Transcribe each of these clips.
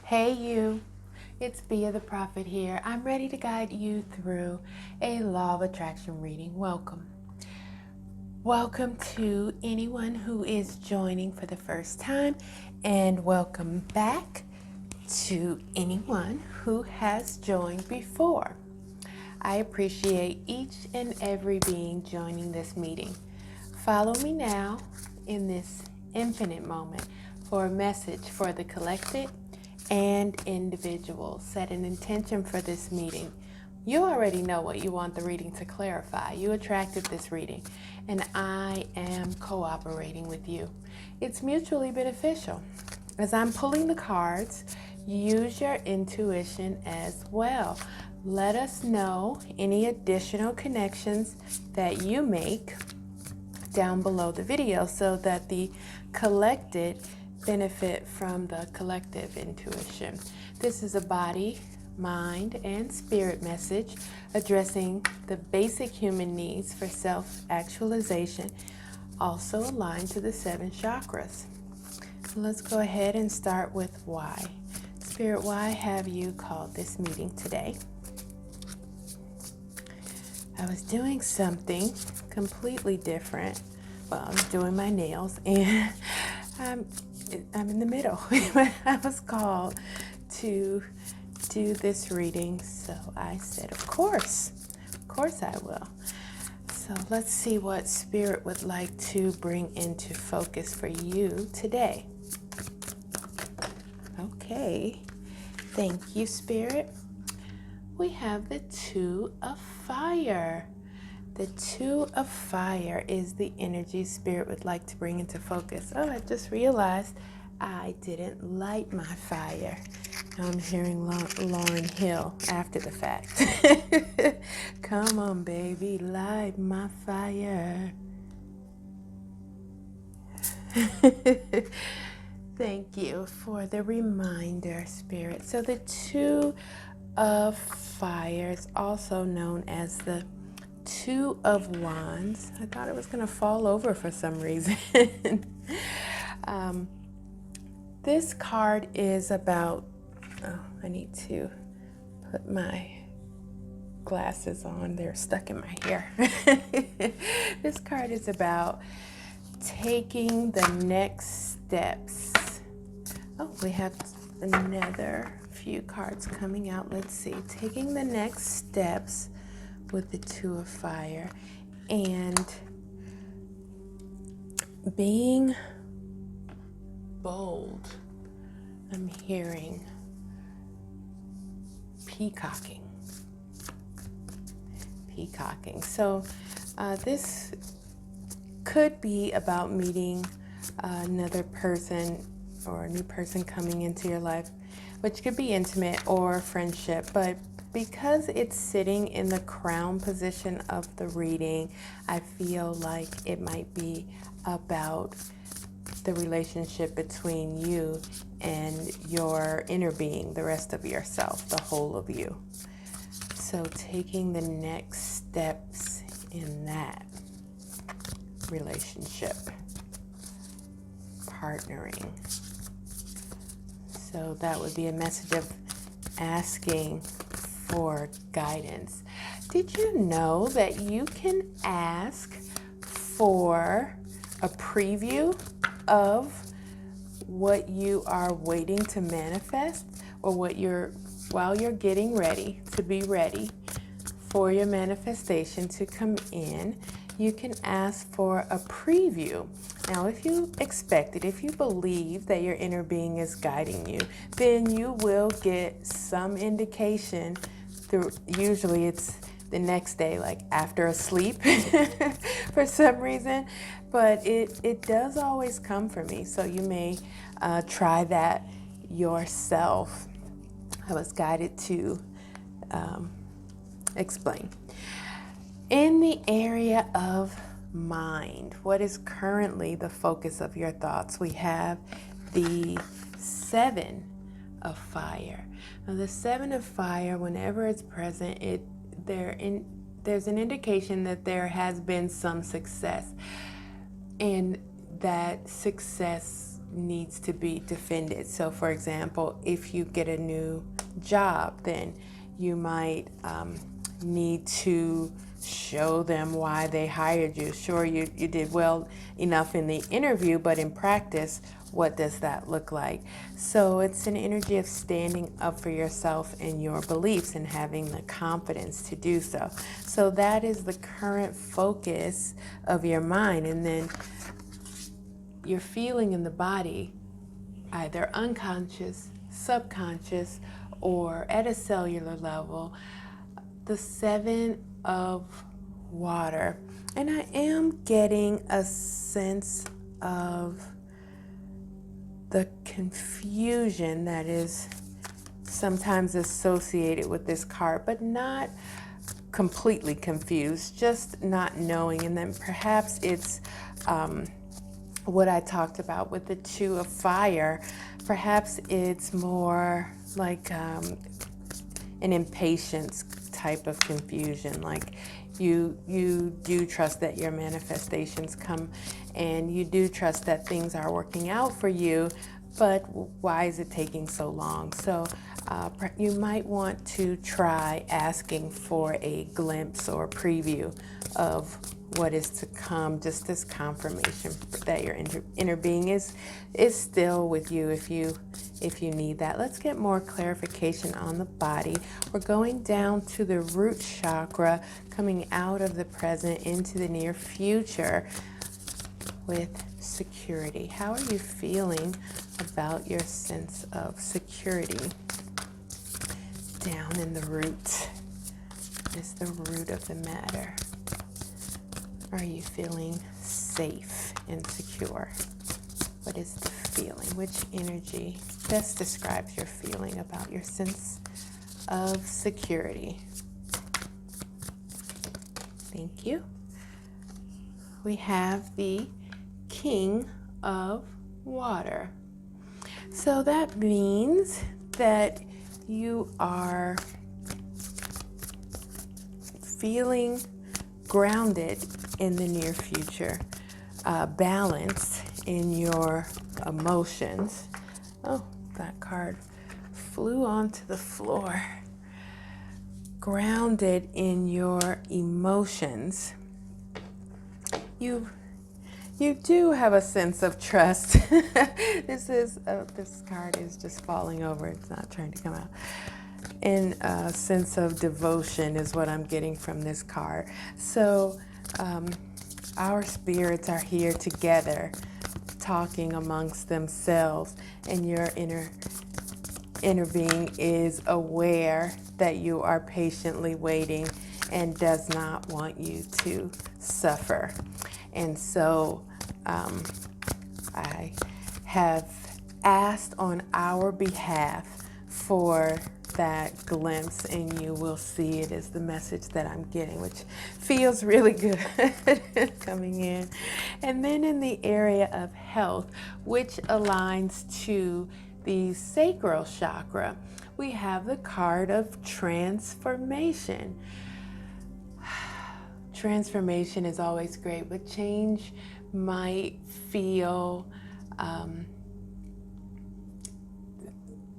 Hey you, it's Bia the Prophet here. I'm ready to guide you through a Law of Attraction reading. Welcome. Welcome to anyone who is joining for the first time, and welcome back to anyone who has joined before. I appreciate each and every being joining this meeting. Follow me now in this infinite moment for a message for the collective and individual. Set an intention for this meeting. You already know what you want the reading to clarify. You attracted this reading, and I am cooperating with you. It's mutually beneficial. As I'm pulling the cards, use your intuition as well. Let us know any additional connections that you make down below the video so that the collected benefit from the collective intuition. This is a body, mind, and spirit message addressing the basic human needs for self-actualization, also aligned to the 7 chakras. Let's go ahead and start with why. Spirit, why have you called this meeting today? I was doing something completely different. Well, I was doing my nails, and I'm in the middle. I was called to do this reading, so I said, of course I will. So let's see what Spirit would like to bring into focus for you today. Okay, thank you, Spirit. We have the 2 of Fire. The 2 of Fire is the energy Spirit would like to bring into focus. Oh, I just realized I didn't light my fire. I'm hearing Lauryn Hill after the fact. Come on, baby, light my fire. Thank you for the reminder, Spirit. So the 2 of Fire is also known as the 2 of Wands. I thought it was going to fall over for some reason. This card is about, I need to put my glasses on. They're stuck in my hair. This card is about taking the next steps. Oh, we have another few cards coming out. Let's see. Taking the next steps with the 2 of Fire and being bold. I'm hearing peacocking. So this could be about meeting another person or a new person coming into your life, which could be intimate or friendship, but because it's sitting in the crown position of the reading, I feel like it might be about the relationship between you and your inner being, the rest of yourself, the whole of you. So taking the next steps in that relationship, partnering. So that would be a message of asking for guidance. Did you know that you can ask for a preview of what you are waiting to manifest, or while you're getting ready to be ready for your manifestation to come in, you can ask for a preview. Now, if you expect it, if you believe that your inner being is guiding you, then you will get some indication through, usually it's the next day, like after a sleep for some reason, but it does always come for me. So you may try that yourself. I was guided to explain. In the area of mind, what is currently the focus of your thoughts? We have the 7 of Fire. Now, the 7 of Fire, whenever it's present, there's an indication that there has been some success, and that success needs to be defended. So for example, if you get a new job, then you might need to show them why they hired you. Sure, you did well enough in the interview, but in practice, what does that look like? So it's an energy of standing up for yourself and your beliefs and having the confidence to do so. So that is the current focus of your mind. And then you're feeling in the body, either unconscious, subconscious, or at a cellular level, the 7 of water. And I am getting a sense of the confusion that is sometimes associated with this card, but not completely confused, just not knowing. And then perhaps it's what I talked about with the 2 of fire. Perhaps it's more like an impatience type of confusion, like you do trust that your manifestations come, and you do trust that things are working out for you, but why is it taking so long? So you might want to try asking for a glimpse or preview of what is to come, just as confirmation that your inner being is still with you if you need that. Let's get more clarification on the body. We're going down to the root chakra, coming out of the present into the near future with security. How are you feeling about your sense of security? Down in the root is the root of the matter. Are you feeling safe and secure? What is the feeling? Which energy best describes your feeling about your sense of security? Thank you. We have the King of Water. So that means that you are feeling grounded in the near future, balanced in your emotions. Oh, that card flew onto the floor. Grounded in your emotions. You do have a sense of trust. This card is just falling over. It's not trying to come out. And a sense of devotion is what I'm getting from this card. So our spirits are here together, talking amongst themselves, and your inner being is aware that you are patiently waiting and does not want you to suffer. And so I have asked on our behalf for that glimpse, and you will see it as the message that I'm getting, which feels really good coming in. And then in the area of health, which aligns to the sacral chakra, we have the card of transformation. Transformation is always great, but change might feel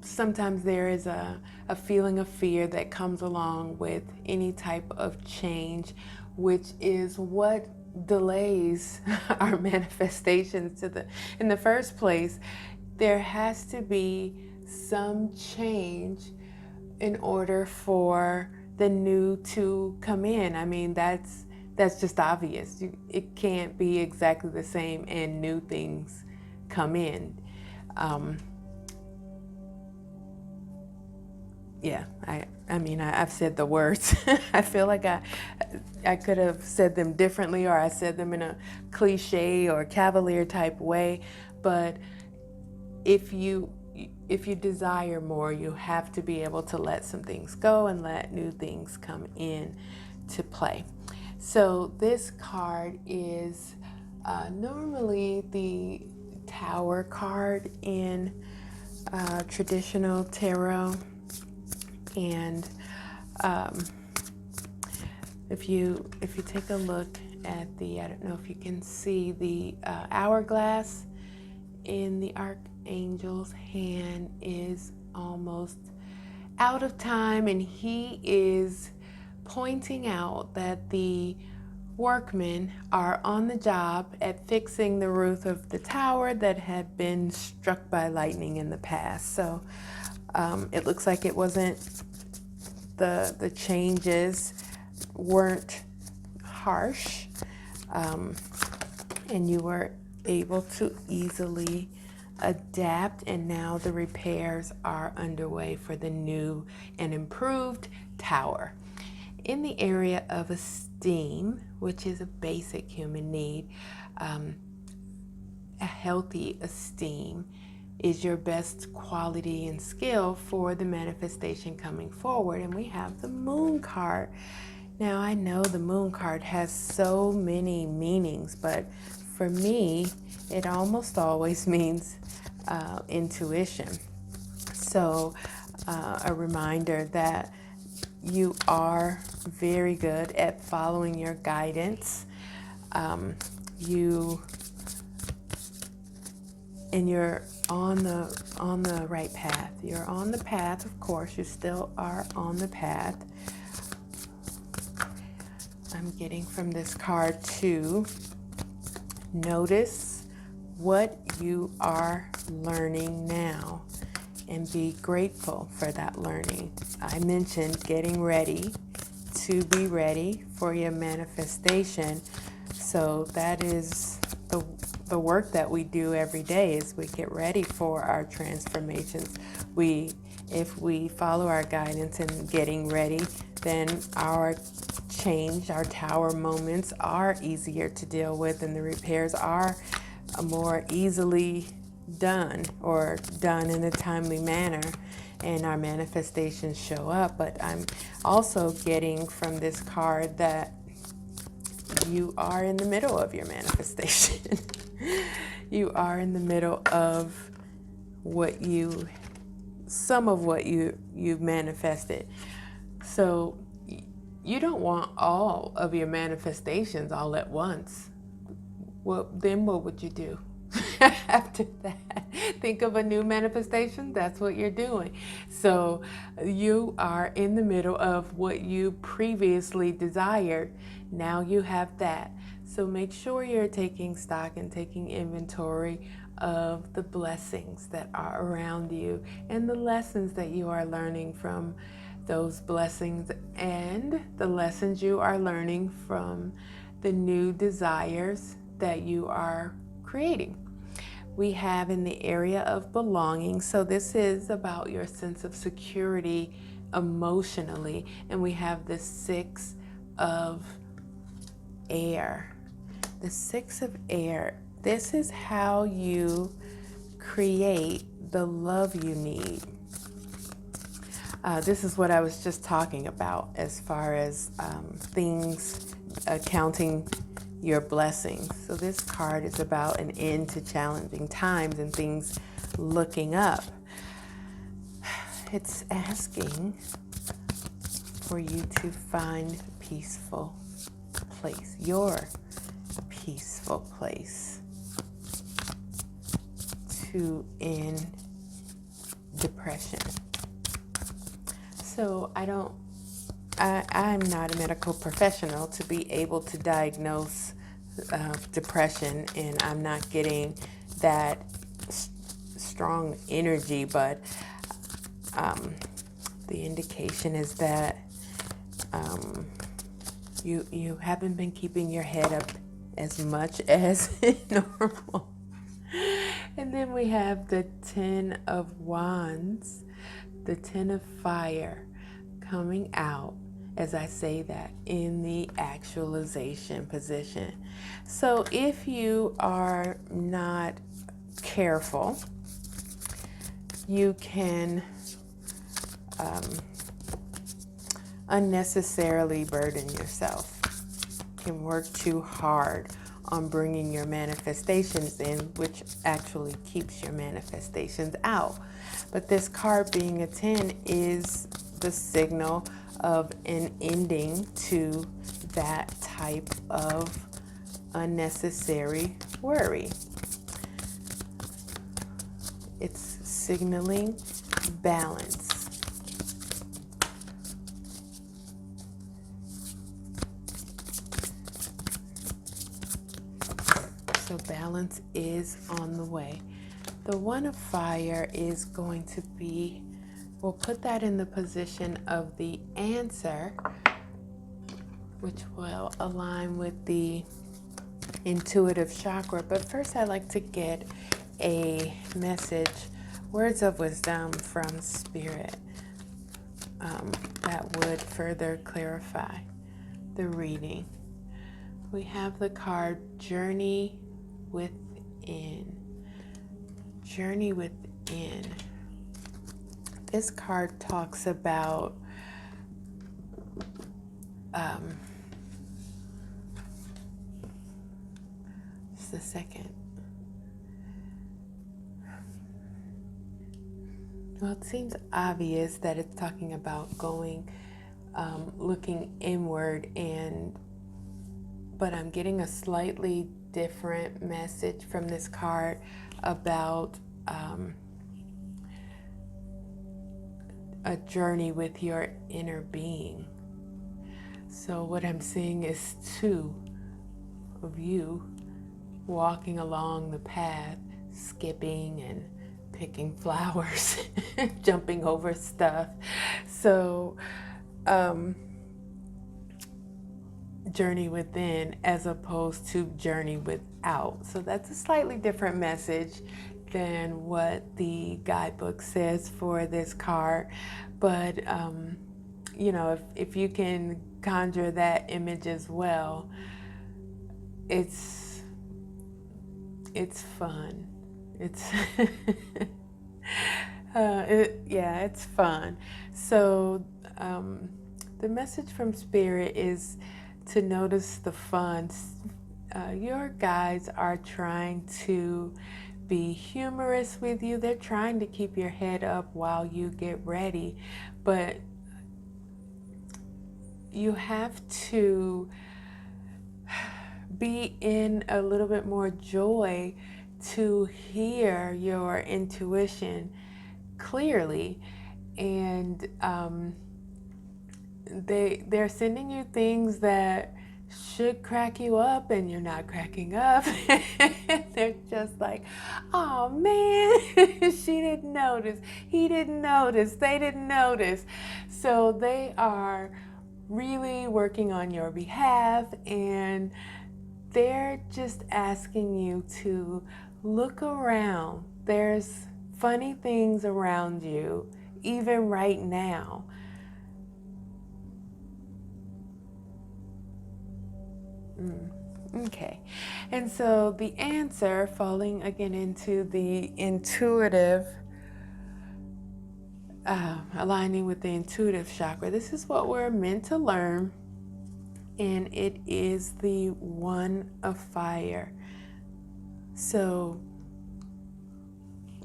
sometimes there is a feeling of fear that comes along with any type of change, which is what delays our manifestations in the first place. There has to be some change in order for the new to come in. I mean, that's just obvious. It can't be exactly the same and new things come in. Yeah, I mean, I've said the words. I feel like I could have said them differently, or I said them in a cliche or cavalier type way. But if you desire more, you have to be able to let some things go and let new things come in to play. So this card is normally the Tower card in traditional tarot. And if you take a look at the, I don't know if you can see the hourglass in the archangel's hand is almost out of time, and he is pointing out that the workmen are on the job at fixing the roof of the tower that had been struck by lightning in the past. So it looks like it wasn't, the changes weren't harsh, and you were able to easily adapt, and now the repairs are underway for the new and improved tower. In the area of esteem, which is a basic human need, a healthy esteem is your best quality and skill for the manifestation coming forward. And we have the Moon card. Now, I know the Moon card has so many meanings, but for me, it almost always means intuition. So a reminder that you are very good at following your guidance. You're on the right path. You're on the path, of course. You still are on the path. I'm getting from this card to notice what you are learning now and be grateful for that learning. I mentioned getting ready to be ready for your manifestation. So that is the work that we do every day, is we get ready for our transformations. If we follow our guidance in getting ready, then our change, our tower moments are easier to deal with, and the repairs are more easily done, or done in a timely manner, and our manifestations show up. But I'm also getting from this card that you are in the middle of your manifestation. You are in the middle of some of what you've manifested. So you don't want all of your manifestations all at once. Well, then what would you do? After that, think of a new manifestation. That's what you're doing. So you are in the middle of what you previously desired. Now you have that. So make sure you're taking stock and taking inventory of the blessings that are around you and the lessons that you are learning from those blessings, and the lessons you are learning from the new desires that you are creating. We have in the area of belonging, so this is about your sense of security emotionally, and we have the 6 of air. The 6 of air, this is how you create the love you need. This is what I was just talking about as far as things, counting your blessings. So this card is about an end to challenging times and things looking up. It's asking for you to find a peaceful place, your peaceful place, to end depression. So I'm not a medical professional to be able to diagnose depression, and I'm not getting that strong energy, but the indication is that you haven't been keeping your head up as much as normal. And then we have the 10 of Wands, the 10 of Fire, coming out as I say that in the actualization position. So if you are not careful, you can unnecessarily burden yourself. You can work too hard on bringing your manifestations in, which actually keeps your manifestations out. But this card being a 10 is the signal of an ending to that type of unnecessary worry. It's signaling balance. So balance is on the way. The One of Fire is going to be, we'll put that in the position of the answer, which will align with the intuitive chakra. But first I'd like to get a message, words of wisdom from Spirit, that would further clarify the reading. We have the card Journey Within. Journey Within. This card talks about just a second. Well, it seems obvious that it's talking about going, looking inward, but I'm getting a slightly different message from this card about a journey with your inner being. So what I'm seeing is two of you walking along the path, skipping and picking flowers, jumping over stuff. So journey within as opposed to journey without. So that's a slightly different message than what the guidebook says for this card. But you know, if you can conjure that image as well, it's fun. It's it's fun. So the message from Spirit is to notice the fun. Your guides are trying to be humorous with you. They're trying to keep your head up while you get ready, but you have to be in a little bit more joy to hear your intuition clearly. And they're sending you things that should crack you up, and you're not cracking up. They're just like, oh man, she didn't notice, he didn't notice, they didn't notice. So they are really working on your behalf, and they're just asking you to look around. There's funny things around you, even right now. Okay, and so the answer, falling again into the intuitive, aligning with the intuitive chakra, this is what we're meant to learn, and it is the One of Fire. So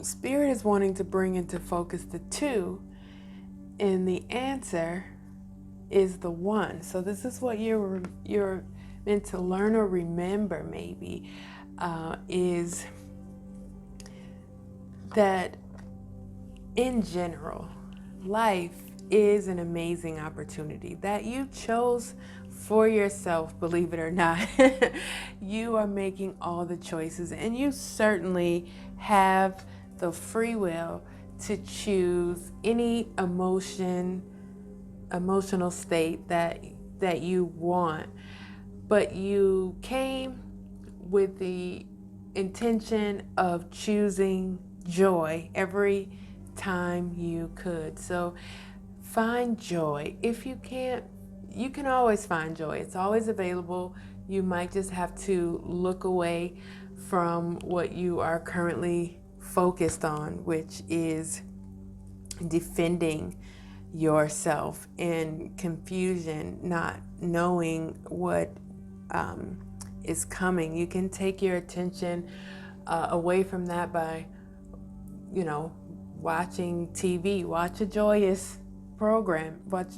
Spirit is wanting to bring into focus the two, and the answer is the one. So this is what you're meant to learn or remember, maybe, is that in general, life is an amazing opportunity that you chose for yourself, believe it or not. You are making all the choices, and you certainly have the free will to choose any emotional state that you want. But you came with the intention of choosing joy every time you could. So find joy. If you can't, you can always find joy. It's always available. You might just have to look away from what you are currently focused on, which is defending yourself in confusion, not knowing what is coming. You can take your attention away from that by, watching TV. Watch a joyous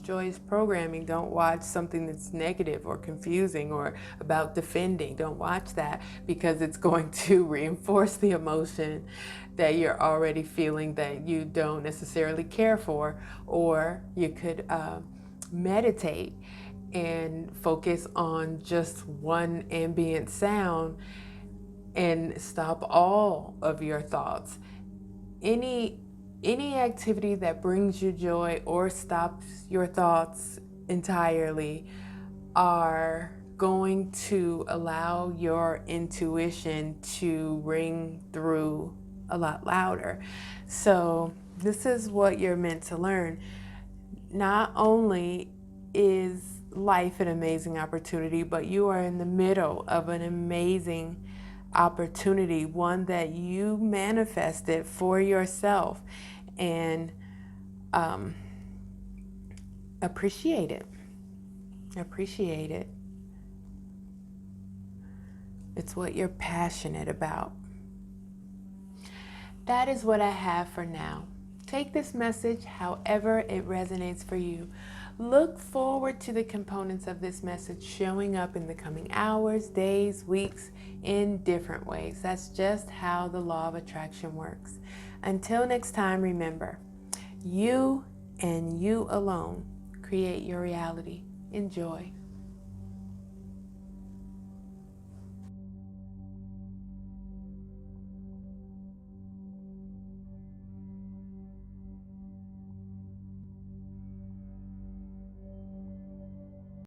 joyous programming. Don't watch something that's negative or confusing or about defending. Don't watch that, because it's going to reinforce the emotion that you're already feeling that you don't necessarily care for. Or you could meditate and focus on just one ambient sound and stop all of your thoughts. Any activity that brings you joy or stops your thoughts entirely are going to allow your intuition to ring through a lot louder. So this is what you're meant to learn. Not only is life an amazing opportunity, but you are in the middle of an amazing opportunity, one that you manifested for yourself. And appreciate it. Appreciate it. It's what you're passionate about. That is what I have for now. Take this message however it resonates for you. Look forward to the components of this message showing up in the coming hours, days, weeks, in different ways. That's just how the law of attraction works. Until next time, remember, you and you alone create your reality. Enjoy.